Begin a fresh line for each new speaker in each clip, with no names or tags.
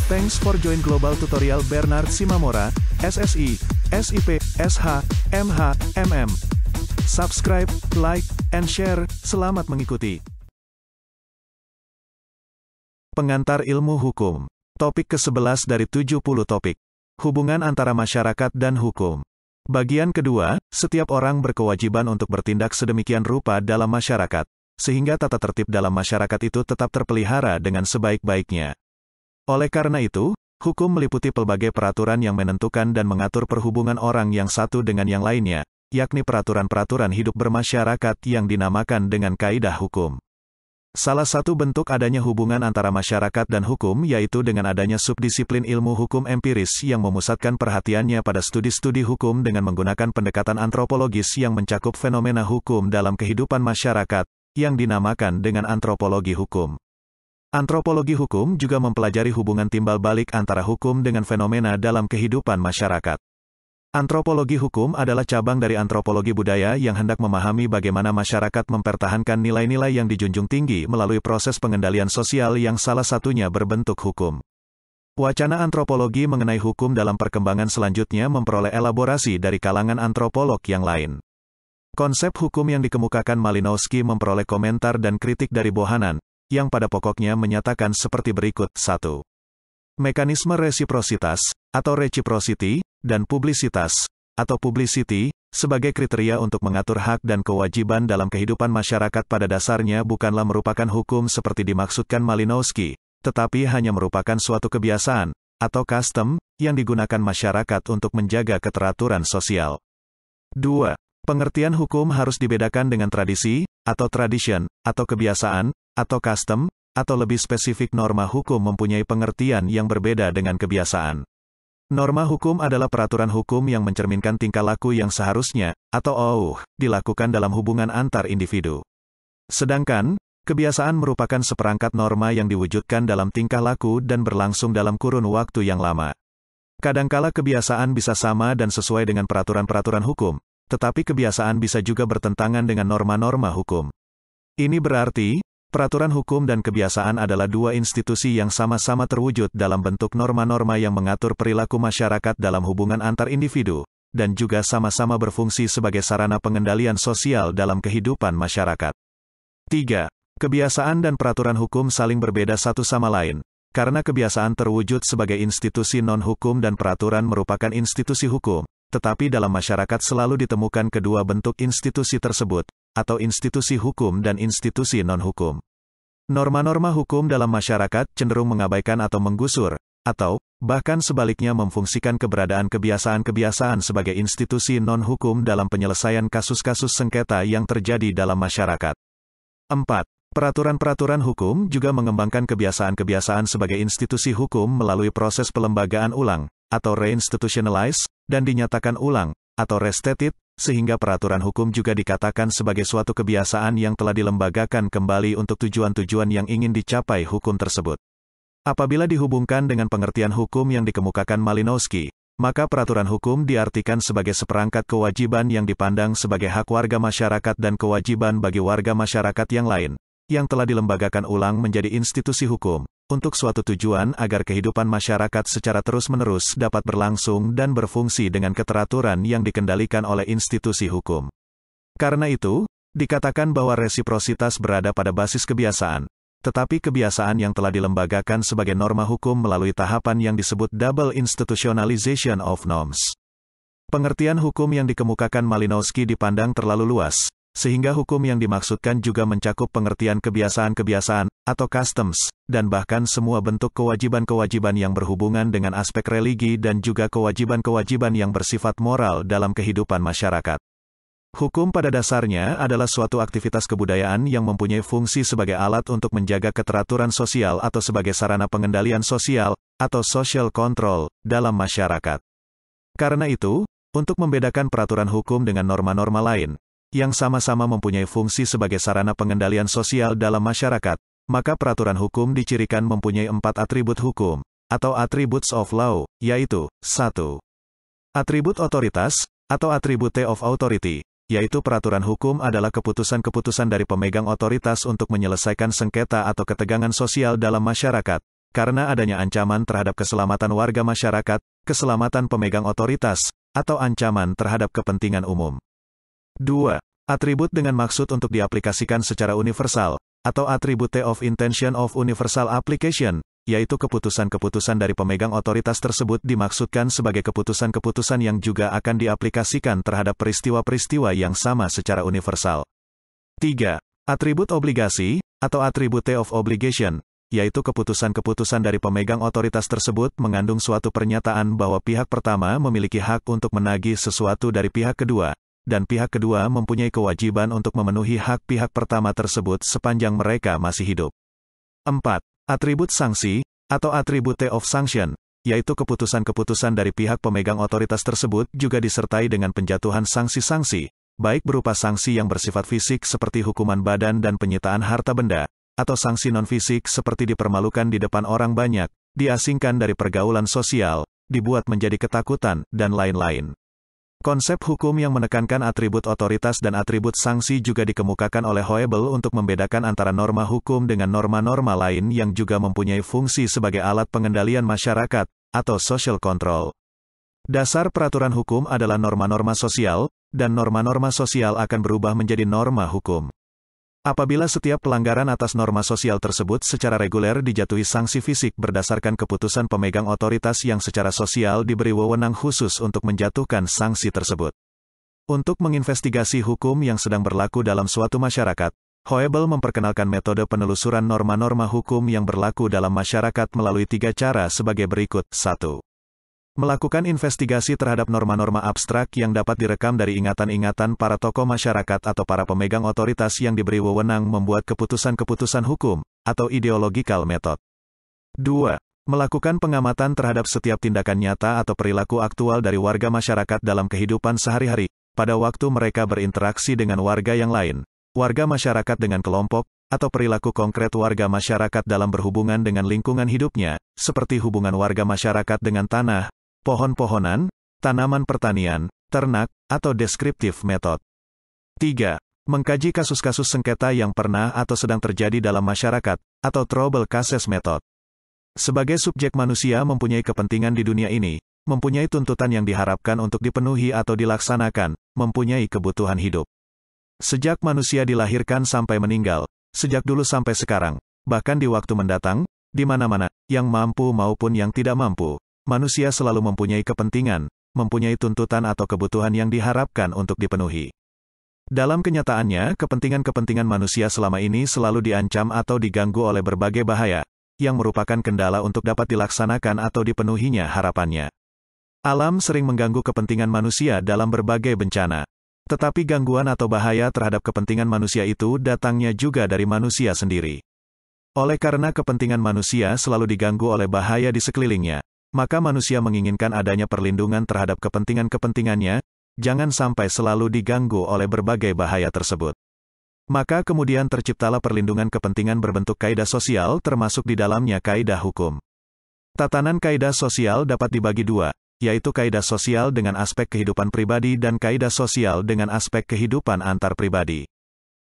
Thanks for join Global Tutorial Bernard Simamora, SSI, SIP, SH, MH, MM. Subscribe, like, and share. Selamat mengikuti. Pengantar ilmu hukum. Topik ke-11 dari 70 topik. Hubungan antara masyarakat dan hukum. Bagian kedua, setiap orang berkewajiban untuk bertindak sedemikian rupa dalam masyarakat, sehingga tata tertib dalam masyarakat itu tetap terpelihara dengan sebaik-baiknya. Oleh karena itu, hukum meliputi pelbagai peraturan yang menentukan dan mengatur perhubungan orang yang satu dengan yang lainnya, yakni peraturan-peraturan hidup bermasyarakat yang dinamakan dengan kaidah hukum. Salah satu bentuk adanya hubungan antara masyarakat dan hukum yaitu dengan adanya subdisiplin ilmu hukum empiris yang memusatkan perhatiannya pada studi-studi hukum dengan menggunakan pendekatan antropologis yang mencakup fenomena hukum dalam kehidupan masyarakat, yang dinamakan dengan antropologi hukum. Antropologi hukum juga mempelajari hubungan timbal balik antara hukum dengan fenomena dalam kehidupan masyarakat. Antropologi hukum adalah cabang dari antropologi budaya yang hendak memahami bagaimana masyarakat mempertahankan nilai-nilai yang dijunjung tinggi melalui proses pengendalian sosial yang salah satunya berbentuk hukum. Wacana antropologi mengenai hukum dalam perkembangan selanjutnya memperoleh elaborasi dari kalangan antropolog yang lain. Konsep hukum yang dikemukakan Malinowski memperoleh komentar dan kritik dari Bohannan, yang pada pokoknya menyatakan seperti berikut. 1. Mekanisme resiprositas, atau reciprocity, dan publisitas, atau publicity, sebagai kriteria untuk mengatur hak dan kewajiban dalam kehidupan masyarakat pada dasarnya bukanlah merupakan hukum seperti dimaksudkan Malinowski, tetapi hanya merupakan suatu kebiasaan, atau custom, yang digunakan masyarakat untuk menjaga keteraturan sosial. 2. Pengertian hukum harus dibedakan dengan tradisi, atau tradition, atau kebiasaan, atau custom, atau lebih spesifik norma hukum mempunyai pengertian yang berbeda dengan kebiasaan. Norma hukum adalah peraturan hukum yang mencerminkan tingkah laku yang seharusnya, atau dilakukan dalam hubungan antar individu. Sedangkan, kebiasaan merupakan seperangkat norma yang diwujudkan dalam tingkah laku dan berlangsung dalam kurun waktu yang lama. Kadangkala kebiasaan bisa sama dan sesuai dengan peraturan-peraturan hukum, tetapi kebiasaan bisa juga bertentangan dengan norma-norma hukum. Ini berarti, peraturan hukum dan kebiasaan adalah dua institusi yang sama-sama terwujud dalam bentuk norma-norma yang mengatur perilaku masyarakat dalam hubungan antar individu, dan juga sama-sama berfungsi sebagai sarana pengendalian sosial dalam kehidupan masyarakat. 3. Kebiasaan dan peraturan hukum saling berbeda satu sama lain, karena kebiasaan terwujud sebagai institusi non-hukum dan peraturan merupakan institusi hukum, tetapi dalam masyarakat selalu ditemukan kedua bentuk institusi tersebut, atau institusi hukum dan institusi non-hukum. Norma-norma hukum dalam masyarakat cenderung mengabaikan atau menggusur, atau, bahkan sebaliknya memfungsikan keberadaan kebiasaan-kebiasaan sebagai institusi non-hukum dalam penyelesaian kasus-kasus sengketa yang terjadi dalam masyarakat. 4. Peraturan-peraturan hukum juga mengembangkan kebiasaan-kebiasaan sebagai institusi hukum melalui proses pelembagaan ulang, atau reinstitutionalize, dan dinyatakan ulang, atau restated, sehingga peraturan hukum juga dikatakan sebagai suatu kebiasaan yang telah dilembagakan kembali untuk tujuan-tujuan yang ingin dicapai hukum tersebut. Apabila dihubungkan dengan pengertian hukum yang dikemukakan Malinowski, maka peraturan hukum diartikan sebagai seperangkat kewajiban yang dipandang sebagai hak warga masyarakat dan kewajiban bagi warga masyarakat yang lain, yang telah dilembagakan ulang menjadi institusi hukum, untuk suatu tujuan agar kehidupan masyarakat secara terus-menerus dapat berlangsung dan berfungsi dengan keteraturan yang dikendalikan oleh institusi hukum. Karena itu, dikatakan bahwa resiprositas berada pada basis kebiasaan, tetapi kebiasaan yang telah dilembagakan sebagai norma hukum melalui tahapan yang disebut double institutionalization of norms. Pengertian hukum yang dikemukakan Malinowski dipandang terlalu luas, sehingga hukum yang dimaksudkan juga mencakup pengertian kebiasaan-kebiasaan, atau customs, dan bahkan semua bentuk kewajiban-kewajiban yang berhubungan dengan aspek religi dan juga kewajiban-kewajiban yang bersifat moral dalam kehidupan masyarakat. Hukum pada dasarnya adalah suatu aktivitas kebudayaan yang mempunyai fungsi sebagai alat untuk menjaga keteraturan sosial atau sebagai sarana pengendalian sosial, atau social control, dalam masyarakat. Karena itu, untuk membedakan peraturan hukum dengan norma-norma lain, yang sama-sama mempunyai fungsi sebagai sarana pengendalian sosial dalam masyarakat, maka peraturan hukum dicirikan mempunyai 4 atribut hukum, atau attributes of law, yaitu, 1. Atribut otoritas, atau attribute of authority, yaitu peraturan hukum adalah keputusan-keputusan dari pemegang otoritas untuk menyelesaikan sengketa atau ketegangan sosial dalam masyarakat, karena adanya ancaman terhadap keselamatan warga masyarakat, keselamatan pemegang otoritas, atau ancaman terhadap kepentingan umum. 2. Atribut dengan maksud untuk diaplikasikan secara universal, atau attribute of intention of universal application, yaitu keputusan-keputusan dari pemegang otoritas tersebut dimaksudkan sebagai keputusan-keputusan yang juga akan diaplikasikan terhadap peristiwa-peristiwa yang sama secara universal. 3. Atribut obligasi, atau attribute of obligation, yaitu keputusan-keputusan dari pemegang otoritas tersebut mengandung suatu pernyataan bahwa pihak pertama memiliki hak untuk menagih sesuatu dari pihak kedua, dan pihak kedua mempunyai kewajiban untuk memenuhi hak pihak pertama tersebut sepanjang mereka masih hidup. 4. Atribut sanksi, atau attribute of sanction, yaitu keputusan-keputusan dari pihak pemegang otoritas tersebut juga disertai dengan penjatuhan sanksi-sanksi, baik berupa sanksi yang bersifat fisik seperti hukuman badan dan penyitaan harta benda, atau sanksi non-fisik seperti dipermalukan di depan orang banyak, diasingkan dari pergaulan sosial, dibuat menjadi ketakutan, dan lain-lain. Konsep hukum yang menekankan atribut otoritas dan atribut sanksi juga dikemukakan oleh Hoebel untuk membedakan antara norma hukum dengan norma-norma lain yang juga mempunyai fungsi sebagai alat pengendalian masyarakat, atau social control. Dasar peraturan hukum adalah norma-norma sosial, dan norma-norma sosial akan berubah menjadi norma hukum. Apabila setiap pelanggaran atas norma sosial tersebut secara reguler dijatuhi sanksi fisik berdasarkan keputusan pemegang otoritas yang secara sosial diberi wewenang khusus untuk menjatuhkan sanksi tersebut. Untuk menginvestigasi hukum yang sedang berlaku dalam suatu masyarakat, Hoebel memperkenalkan metode penelusuran norma-norma hukum yang berlaku dalam masyarakat melalui 3 cara sebagai berikut. 1. Melakukan investigasi terhadap norma-norma abstrak yang dapat direkam dari ingatan-ingatan para tokoh masyarakat atau para pemegang otoritas yang diberi wewenang membuat keputusan-keputusan hukum, atau ideological method. 2. Melakukan pengamatan terhadap setiap tindakan nyata atau perilaku aktual dari warga masyarakat dalam kehidupan sehari-hari, pada waktu mereka berinteraksi dengan warga yang lain, warga masyarakat dengan kelompok, atau perilaku konkret warga masyarakat dalam berhubungan dengan lingkungan hidupnya, seperti hubungan warga masyarakat dengan tanah, pohon-pohonan, tanaman pertanian, ternak, atau descriptive method. 3. Mengkaji kasus-kasus sengketa yang pernah atau sedang terjadi dalam masyarakat, atau trouble cases method. Sebagai subjek manusia mempunyai kepentingan di dunia ini, mempunyai tuntutan yang diharapkan untuk dipenuhi atau dilaksanakan, mempunyai kebutuhan hidup. Sejak manusia dilahirkan sampai meninggal, sejak dulu sampai sekarang, bahkan di waktu mendatang, di mana-mana, yang mampu maupun yang tidak mampu, manusia selalu mempunyai kepentingan, mempunyai tuntutan atau kebutuhan yang diharapkan untuk dipenuhi. Dalam kenyataannya, kepentingan-kepentingan manusia selama ini selalu diancam atau diganggu oleh berbagai bahaya, yang merupakan kendala untuk dapat dilaksanakan atau dipenuhinya harapannya. Alam sering mengganggu kepentingan manusia dalam berbagai bencana. Tetapi gangguan atau bahaya terhadap kepentingan manusia itu datangnya juga dari manusia sendiri. Oleh karena kepentingan manusia selalu diganggu oleh bahaya di sekelilingnya, maka manusia menginginkan adanya perlindungan terhadap kepentingan-kepentingannya, jangan sampai selalu diganggu oleh berbagai bahaya tersebut. Maka kemudian terciptalah perlindungan kepentingan berbentuk kaidah sosial termasuk di dalamnya kaidah hukum. Tatanan kaidah sosial dapat dibagi 2, yaitu kaidah sosial dengan aspek kehidupan pribadi dan kaidah sosial dengan aspek kehidupan antar pribadi.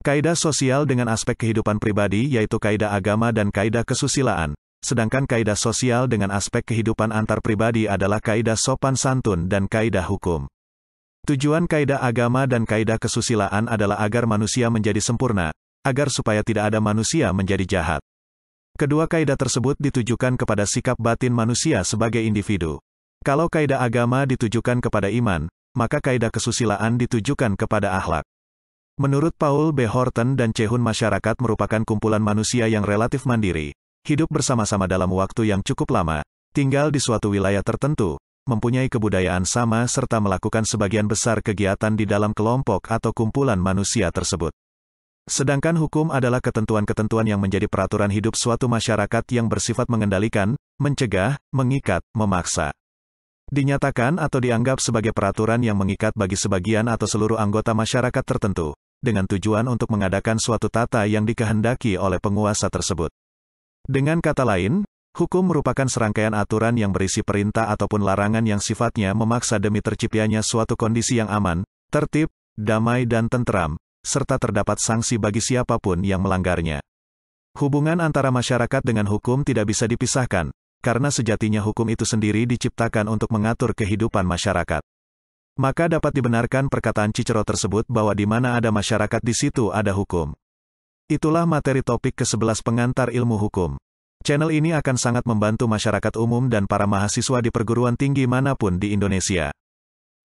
Kaidah sosial dengan aspek kehidupan pribadi yaitu kaidah agama dan kaidah kesusilaan, sedangkan kaidah sosial dengan aspek kehidupan antar pribadi adalah kaidah sopan santun dan kaidah hukum. Tujuan kaidah agama dan kaidah kesusilaan adalah agar manusia menjadi sempurna, agar supaya tidak ada manusia menjadi jahat. Kedua kaidah tersebut ditujukan kepada sikap batin manusia sebagai individu. Kalau kaidah agama ditujukan kepada iman, maka kaidah kesusilaan ditujukan kepada akhlak. Menurut Paul B. Horton dan Cehun, masyarakat merupakan kumpulan manusia yang relatif mandiri, hidup bersama-sama dalam waktu yang cukup lama, tinggal di suatu wilayah tertentu, mempunyai kebudayaan sama serta melakukan sebagian besar kegiatan di dalam kelompok atau kumpulan manusia tersebut. Sedangkan hukum adalah ketentuan-ketentuan yang menjadi peraturan hidup suatu masyarakat yang bersifat mengendalikan, mencegah, mengikat, memaksa. Dinyatakan atau dianggap sebagai peraturan yang mengikat bagi sebagian atau seluruh anggota masyarakat tertentu, dengan tujuan untuk mengadakan suatu tata yang dikehendaki oleh penguasa tersebut. Dengan kata lain, hukum merupakan serangkaian aturan yang berisi perintah ataupun larangan yang sifatnya memaksa demi terciptanya suatu kondisi yang aman, tertib, damai dan tentram, serta terdapat sanksi bagi siapapun yang melanggarnya. Hubungan antara masyarakat dengan hukum tidak bisa dipisahkan, karena sejatinya hukum itu sendiri diciptakan untuk mengatur kehidupan masyarakat. Maka dapat dibenarkan perkataan Cicero tersebut bahwa di mana ada masyarakat di situ ada hukum. Itulah materi topik ke-11 pengantar ilmu hukum. Channel ini akan sangat membantu masyarakat umum dan para mahasiswa di perguruan tinggi manapun di Indonesia.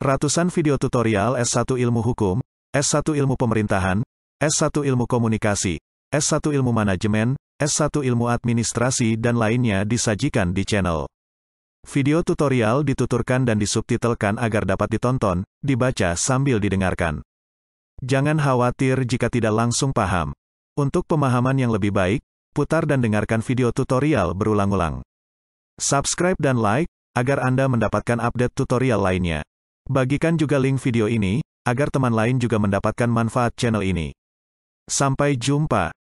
Ratusan video tutorial S1 Ilmu Hukum, S1 Ilmu Pemerintahan, S1 Ilmu Komunikasi, S1 Ilmu Manajemen, S1 Ilmu Administrasi dan lainnya disajikan di channel. Video tutorial dituturkan dan disubtitelkan agar dapat ditonton, dibaca sambil didengarkan. Jangan khawatir jika tidak langsung paham. Untuk pemahaman yang lebih baik, putar dan dengarkan video tutorial berulang-ulang. Subscribe dan like, agar Anda mendapatkan update tutorial lainnya. Bagikan juga link video ini, agar teman lain juga mendapatkan manfaat channel ini. Sampai jumpa.